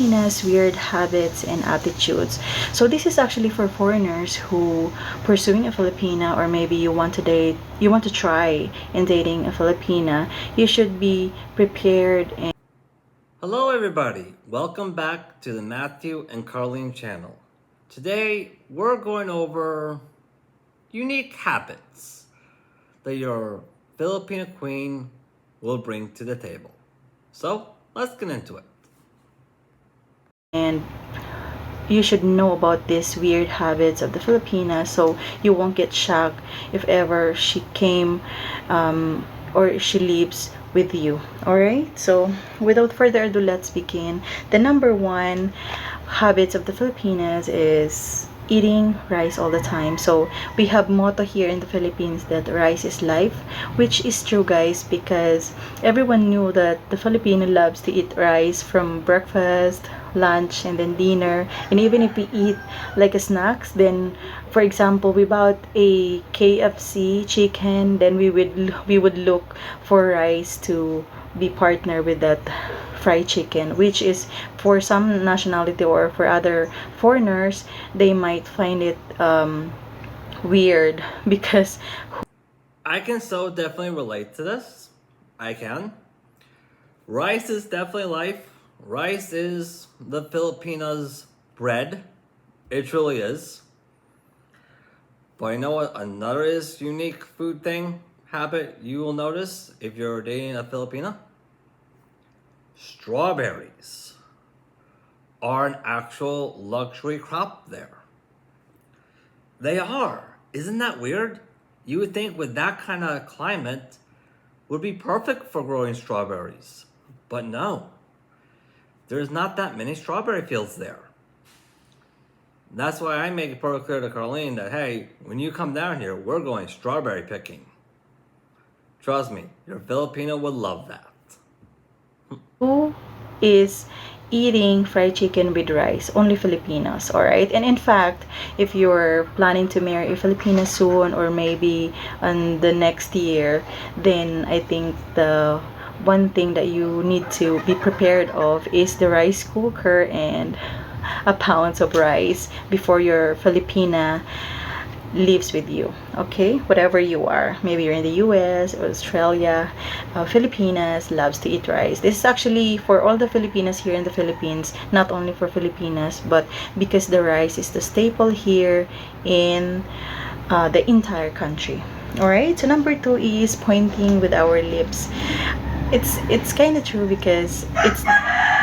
Filipinas, weird habits and attitudes. So this is actually for foreigners who pursuing a Filipina, or maybe you want to try in dating a Filipina. You should be prepared. And Hello, everybody. Welcome back to the Matthew and Carlene channel. Today, we're going over unique habits that your Filipino queen will bring to the table. So, let's get into it. and you should know about these weird habits of the Filipinas, so you won't get shocked if ever she came or she leaves with you. All right, so without further ado, let's begin. The number one habits of the Filipinas is eating rice all the time. So we have motto here in the Philippines that rice is life, which is true, guys, because everyone knew that the Filipino loves to eat rice from breakfast, lunch, and then dinner. And even if we eat like a snacks, then for example we bought a KFC chicken, then we would look for rice to be partner with that fried chicken, which is for some nationality or for other foreigners, they might find it weird because I can so definitely relate to this. I can. Rice is definitely life. Rice is the Filipinos' bread. It truly is. But you know what? Another is unique food thing, habit you will notice if you're dating a Filipina? Strawberries are an actual luxury crop there. They are. Isn't that weird? You would think with that kind of climate would be perfect for growing strawberries. But no, there's not that many strawberry fields there. That's why I make it pretty clear to Carlene that, hey, when you come down here, we're going strawberry picking. Trust me, your Filipino would love that. who is eating fried chicken with rice? Only Filipinos, all right? And in fact, if you're planning to marry a Filipina soon or maybe on the next year, then I think the one thing that you need to be prepared of is the rice cooker and a pound of rice before your Filipina lives with you. Okay, whatever you are, maybe you're in the US or Australia, Filipinas loves to eat rice. This is actually for all the Filipinas here in the Philippines, not only for Filipinas, but because the rice is the staple here in the entire country. All right, so number two is pointing with our lips. It's kind of true because it's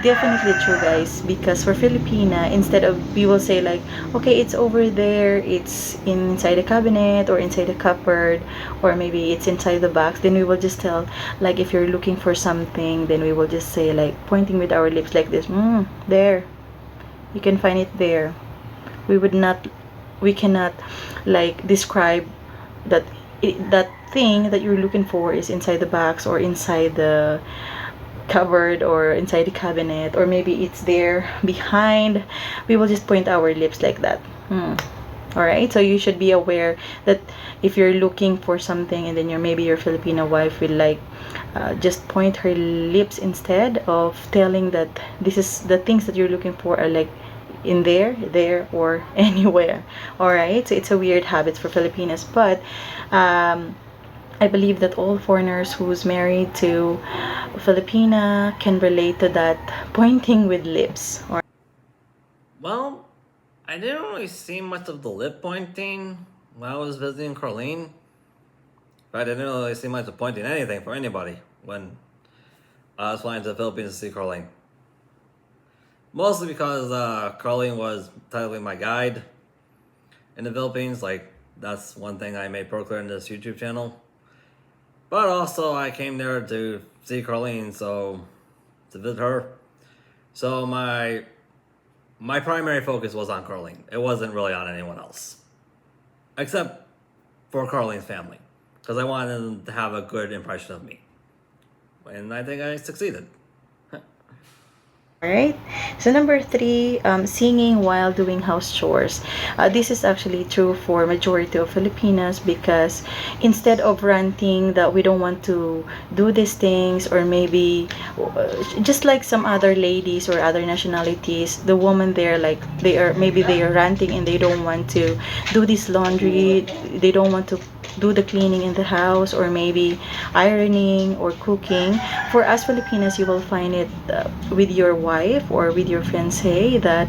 definitely true, guys, because for Filipina, instead of we will say like, okay, it's over there, it's inside the cabinet or inside the cupboard, or maybe it's inside the box, then we will just tell, like if you're looking for something, then we will just say like pointing with our lips like this, there, you can find it there. we would not we cannot like describe that that thing that you're looking for is inside the box or inside the cupboard or inside the cabinet, or maybe it's there behind. We will just point our lips like that. All right, so you should be aware that if you're looking for something and then maybe your Filipino wife will like just point her lips instead of telling that this is the things that you're looking for are like in there or anywhere. All right, so it's a weird habit for Filipinas, but I believe that all foreigners who's married to a Filipina can relate to that pointing with lips. Or Well, I didn't really see much of the lip pointing when I was visiting Carlene. But I didn't really see much of pointing anything for anybody when I was flying to the Philippines to see Carlene. Mostly because Carlene was technically my guide in the Philippines. Like, that's one thing I made pro clear in this YouTube channel. But also, I came there to see Carlene, so to visit her. So my primary focus was on Carlene. It wasn't really on anyone else, except for Carlene's family, because I wanted them to have a good impression of me, and I think I succeeded. Right. So number three, singing while doing house chores. This is actually true for majority of Filipinas because instead of ranting that we don't want to do these things, or maybe just like some other ladies or other nationalities, the woman there, like they are ranting and they don't want to do this laundry, they don't want to do the cleaning in the house, or maybe ironing or cooking. For us Filipinas, you will find it with your wife or with your fiance, that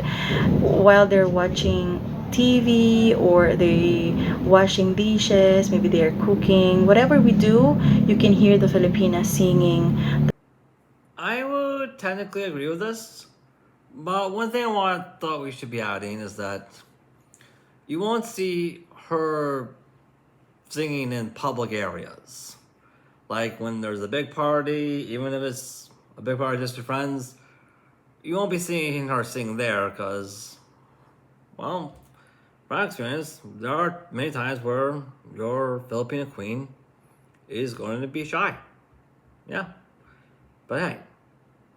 while they're watching TV or they washing dishes, maybe they're cooking, whatever we do, you can hear the Filipinas singing. I would technically agree with this, but one thing thought we should be adding is that you won't see her singing in public areas. Like when there's a big party, even if it's a big party just for friends, you won't be seeing her sing there because, well, from my experience, there are many times where your Filipino queen is going to be shy. Yeah. But hey,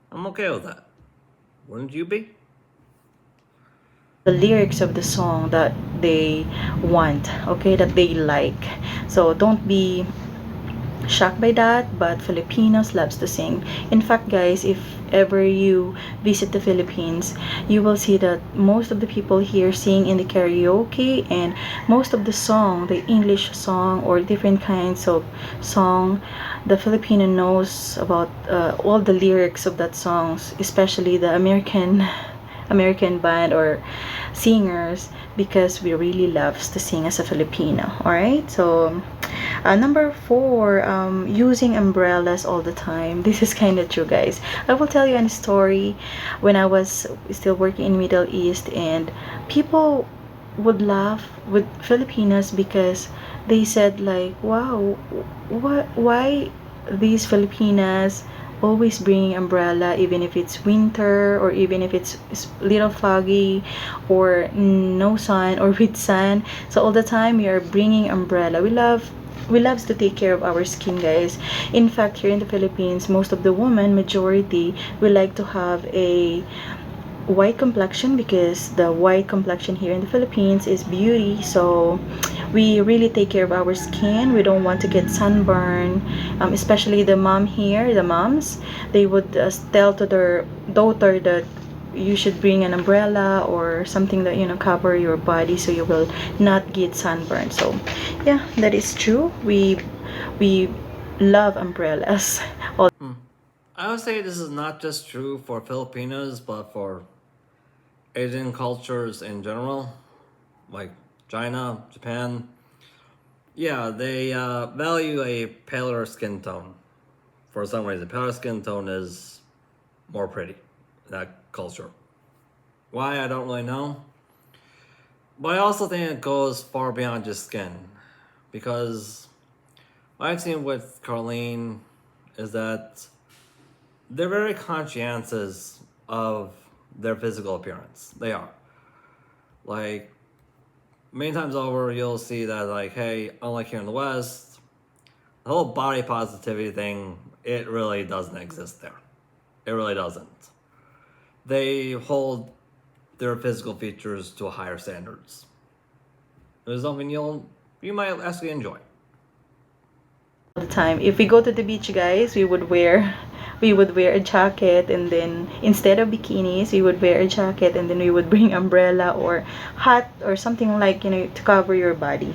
I'm okay with that. Wouldn't you be? The lyrics of the song that they want, okay, that they like. So don't be shocked by that, but Filipinos loves to sing. In fact, guys, if ever you visit the Philippines, you will see that most of the people here sing in the karaoke, and most of the song, the English song or different kinds of song, the Filipino knows about all the lyrics of that songs, especially the American band or singers, because we really loves to sing as a Filipino. All right, so number four, using umbrellas all the time. This is kind of true, guys. I will tell you a story when I was still working in Middle East, and people would laugh with Filipinas because they said like, "Wow, what? Why these Filipinas always bringing umbrella even if it's winter, or even if it's little foggy or no sun or with sun, so all the time we are bringing umbrella. We loves to take care of our skin, guys. In fact, here in the Philippines, most of the women, majority, we like to have a white complexion, because the white complexion here in the Philippines is beauty. So we really take care of our skin. We don't want to get sunburn. Especially the mom here, the moms, they would tell to their daughter that you should bring an umbrella or something that cover your body so you will not get sunburn. So yeah, that is true. We love umbrellas. I would say this is not just true for Filipinos, but for Asian cultures in general, like China, Japan. Yeah, they value a paler skin tone. For some reason, paler skin tone is more pretty in that culture. Why, I don't really know. But I also think it goes far beyond just skin. Because what I've seen with Carlene is that they're very conscientious of their physical appearance. They are. Like, many times over, you'll see that, like, hey, unlike here in the West, the whole body positivity thing, it really doesn't exist there. It really doesn't. They hold their physical features to higher standards. It's something you might actually enjoy. The time. If we go to the beach, guys, we would wear a jacket, and then instead of bikinis, we would wear a jacket, and then we would bring umbrella or hat or something like to cover your body.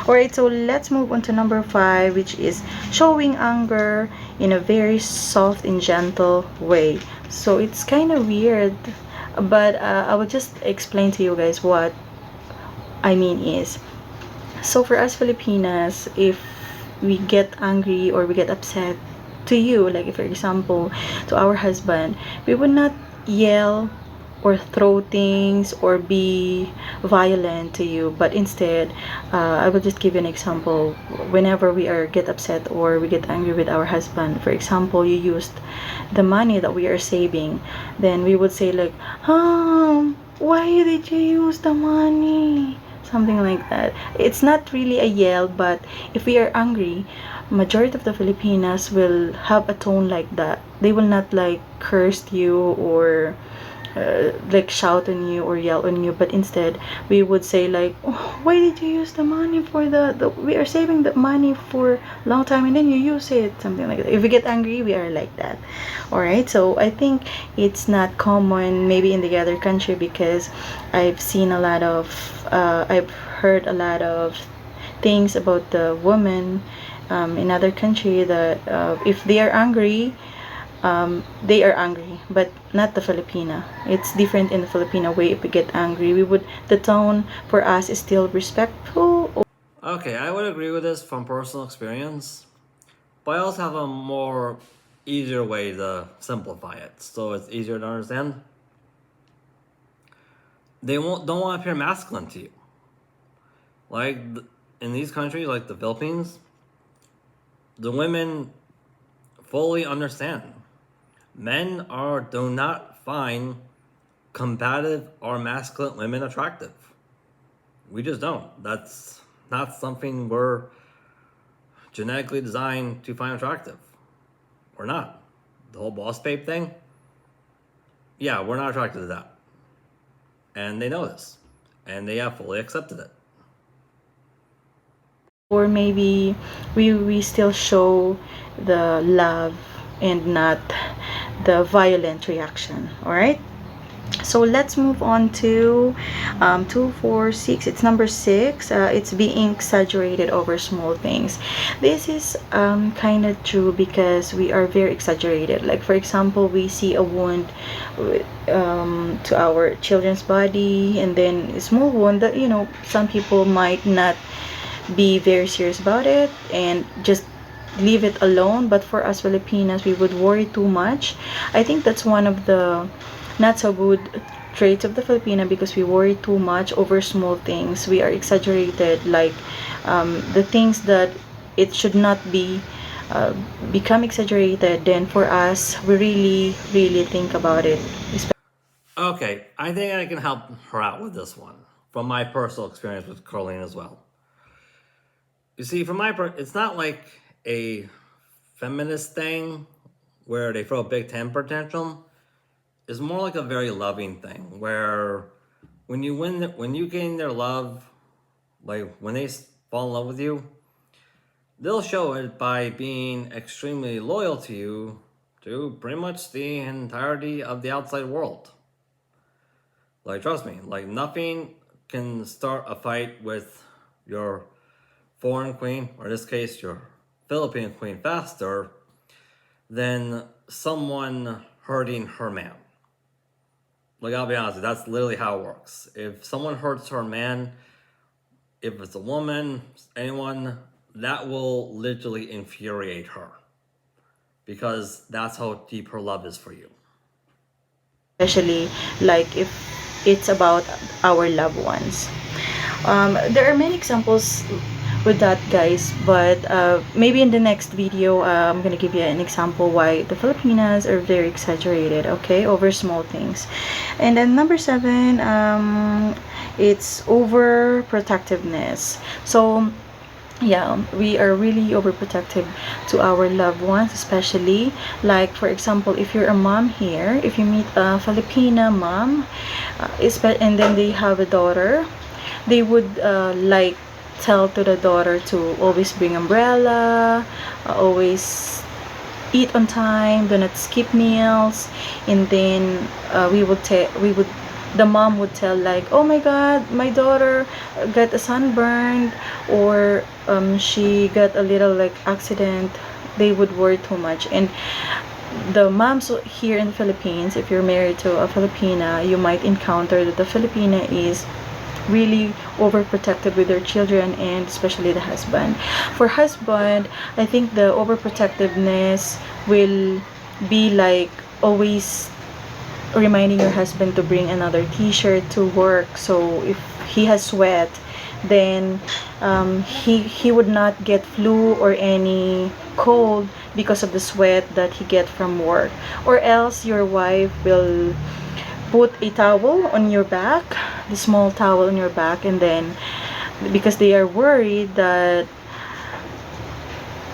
All right, so let's move on to number five, which is showing anger in a very soft and gentle way. So it's kind of weird, but I will just explain to you guys what I mean is. So for us Filipinas, if we get angry or we get upset to you, like if, for example, to our husband, we would not yell or throw things or be violent to you, but instead, I will just give you an example. Whenever we are get upset or we get angry with our husband, for example, you used the money that we are saving, then we would say like, why did you use the money? Something like that. It's not really a yell, but if we are angry, majority of the Filipinas will have a tone like that. They will not like curse you or like shout on you or yell on you, but instead we would say like, oh, why did you use the money for the we are saving the money for a long time and then you use it, something like that. If we get angry, we are like that. All right, so I think it's not common maybe in the other country, because I've seen a lot of I've heard a lot of things about the women in other country that if they are angry, they are angry, but not the Filipina. It's different in the Filipino way. If we get angry, we would, the tone for us is still respectful. Okay, I would agree with this from personal experience, but I also have a more easier way to simplify it, so it's easier to understand. They don't want to appear masculine to you. Like in these countries, like the Philippines, the women fully understand. Men do not find combative or masculine women attractive. We just don't. That's not something we're genetically designed to find attractive. We're not. The whole boss babe thing, yeah, we're not attracted to that. And they know this. And they have fully accepted it. Or maybe we still show the love and not the violent reaction. All right, so let's move on to 246. It's number 6. It's being exaggerated over small things. This is kind of true, because we are very exaggerated. Like for example, we see a wound to our children's body, and then a small wound that, you know, some people might not be very serious about it and just leave it alone, but for us Filipinas, we would worry too much. I think that's one of the not so good traits of the Filipina, because we worry too much over small things. We are exaggerated, like the things that it should not be become exaggerated. Then for us, we really think about it. Okay, I think I can help her out with this one from my personal experience with Carlene as well. You see, it's not like a feminist thing where they throw a big temper tantrum. It's more like a very loving thing where when you gain their love, like when they fall in love with you, they'll show it by being extremely loyal to you to pretty much the entirety of the outside world. Like, trust me, like nothing can start a fight with your foreign queen, or in this case, your Philippine queen, faster than someone hurting her man. Like, I'll be honest, that's literally how it works. If someone hurts her man, if it's a woman, anyone, that will literally infuriate her, because that's how deep her love is for you. Especially like if it's about our loved ones. There are many examples with that, guys, but maybe in the next video I'm gonna give you an example why the Filipinas are very exaggerated, okay, over small things. And then number 7, it's overprotectiveness. So yeah, we are really overprotective to our loved ones, especially like for example, if you're a mom here, if you meet a Filipina mom, and then they have a daughter, they would like tell to the daughter to always bring umbrella, always eat on time, do not skip meals. And then we would the mom would tell like, oh my god, my daughter got a sunburn, or she got a little like accident. They would worry too much. And the moms here in the Philippines, if you're married to a Filipina, you might encounter that the Filipina is really overprotective with their children, and especially the husband. For husband, I think the overprotectiveness will be like always reminding your husband to bring another t-shirt to work, so if he has sweat, then he would not get flu or any cold because of the sweat that he get from work. Or else your wife will put a towel on your back, the small towel on your back, and then because they are worried that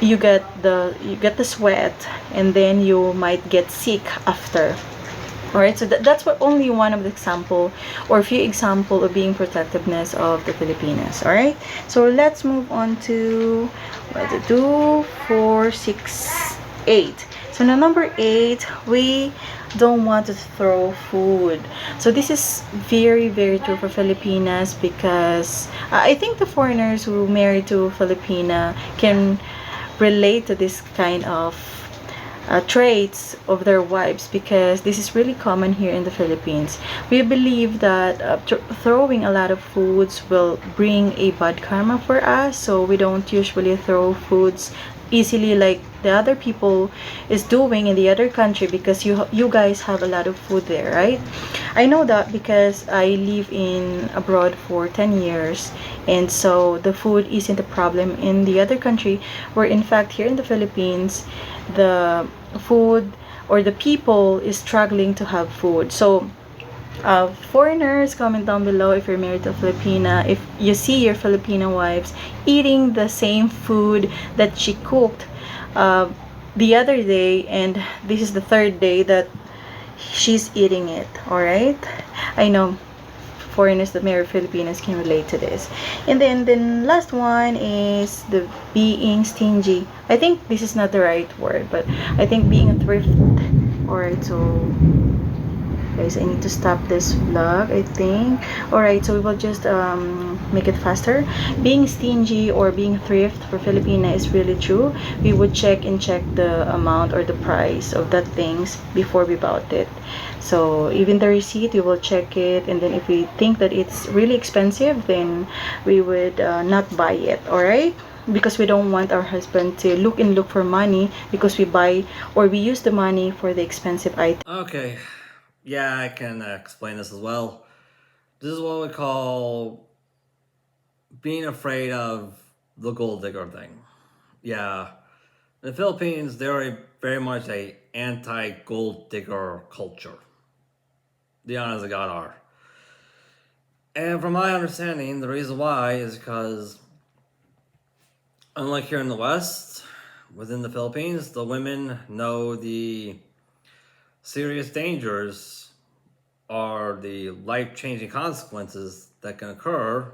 you get the sweat, and then you might get sick after. All right, so that's what only one of the example or a few example of being protectiveness of the Filipinas. All right, so let's move on to what to do. 4, 6, 8. So now number 8, we don't want to throw food. So this is very very true for Filipinas, because I think the foreigners who marry to Filipina can relate to this kind of traits of their wives, because this is really common here in the Philippines. We believe that throwing a lot of foods will bring a bad karma for us, so we don't usually throw foods easily like the other people is doing in the other country, because you guys have a lot of food there, right? I know that because I live in abroad for 10 years, and so the food isn't a problem in the other country, where in fact here in the Philippines the food or the people is struggling to have food. So foreigners, comment down below if you're married to a Filipina, if you see your Filipino wives eating the same food that she cooked uh, the other day, and this is the third day that she's eating it. All right, I know foreigners that marry Filipinos can relate to this. And then last one is the being stingy. I think this is not the right word, but I think being a thrift. Alright, so guys, I need to stop this vlog, I think. Alright, so we will just make it faster. Being stingy or being thrift for Filipina is really true. We would check the amount or the price of that things before we bought it. So even the receipt, we will check it, and then if we think that it's really expensive, then we would not buy it. Alright, because we don't want our husband to look for money, because we buy or we use the money for the expensive item. Okay, yeah, I can explain this as well. This is what we call being afraid of the gold digger thing. Yeah, in the Philippines, there are very much a anti-gold digger culture. The honest to God are. And from my understanding, the reason why is because, unlike here in the West, within the Philippines, the women know the serious dangers are the life-changing consequences that can occur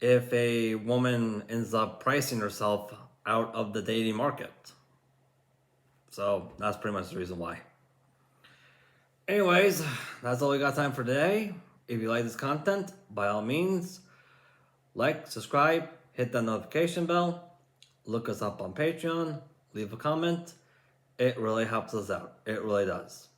if a woman ends up pricing herself out of the dating market. So that's pretty much the reason why. Anyways, that's all we got time for today. If you like this content, by all means, like, subscribe, hit that notification bell, look us up on Patreon, leave a comment. It really helps us out. It really does.